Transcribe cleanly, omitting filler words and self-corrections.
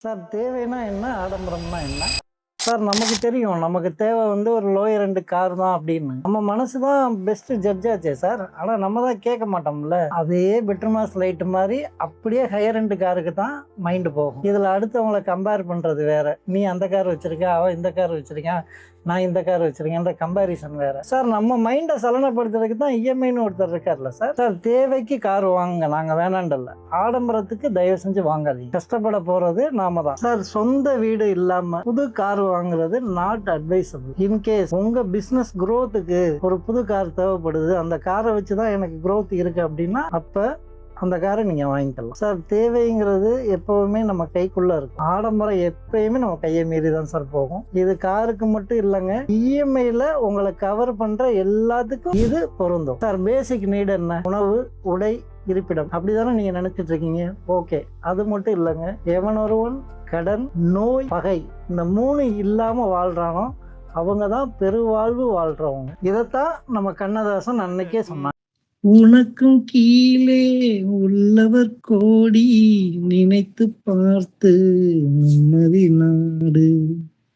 Sir தேவைன்னா என்ன? ஆடம்பரம்னா என்ன? சார் நமக்கு தெரியும். நமக்கு தேவை ஒரு லோயர் எண்ட் கார் தான் அப்படின்னு. நம்ம மனசு தான் பெஸ்ட் ஜட்ஜ் ஆச்சே சார். ஆனா நம்ம தான் கேட்க மாட்டோம்ல. அதே பெட்ரோமாஸ் லைட் மாதிரி அப்படியே ஹையர் எண்ட் காருக்கு தான் மைண்ட் போகும். இதுல அடுத்தவங்களை கம்பேர் பண்றது வேற. நீ அந்த கார் வச்சிருக்க, அவன் இந்த கார் வச்சிருக்கான், நான் இந்த கார் வச்சிருக்கேன்ற கம்பேரிசன் வேற. சார் நம்ம மைண்டை சலனப்படுத்துறதுக்கு தான் இஎம்ஐன்னு ஒருத்தர் இருக்கார்ல சார். சார் தேவைக்கு கார் வாங்க, நாங்க வேணாண்டல்ல. ஆடம்பரத்துக்கு தயவு செஞ்சு வாங்காதீங்க. கஷ்டப்பட போறது நாம தான் சார். சொந்த வீடு இல்லாம புது கார் வாங்குறது நாட் அட்வைசபிள். இன்கேஸ் உங்க பிசினஸ் குரோத்துக்கு ஒரு புது கார் தேவைப்படுது, அந்த காரை வச்சுதான் எனக்கு குரோத் இருக்கு அப்படின்னா அப்ப அந்த காரை நீங்க வாங்கிக்கலாம் சார். தேவைங்கிறது எப்பவுமே நம்ம கைக்குள்ள இருக்கும். ஆடம்பரம் எப்பயுமே நம்ம கையை மீறி தான் சார் போகும். இது காருக்கு மட்டும் இல்லைங்க, இஎம்ஐல உங்களை கவர் பண்ற எல்லாத்துக்கும் இது பொருந்தும் சார். பேசிக் நீட் என்ன? உணவு, உடை, இருப்பிடம், அப்படிதானே நீங்க நினைச்சிட்டு இருக்கீங்க. ஓகே, அது மட்டும் இல்லைங்க. எவன் ஒருவன் கடன், நோய், பகை, இந்த 3 இல்லாம வாழ்றானோ அவங்க தான் பெருவாழ்வு வாழ்றவங்க. இதைத்தான் நம்ம கண்ணதாசன் அன்னைக்கே சொன்னாங்க. உனக்கும் கீழே உள்ளவர் கோடி, நினைத்து பார்த்து நிம்மதி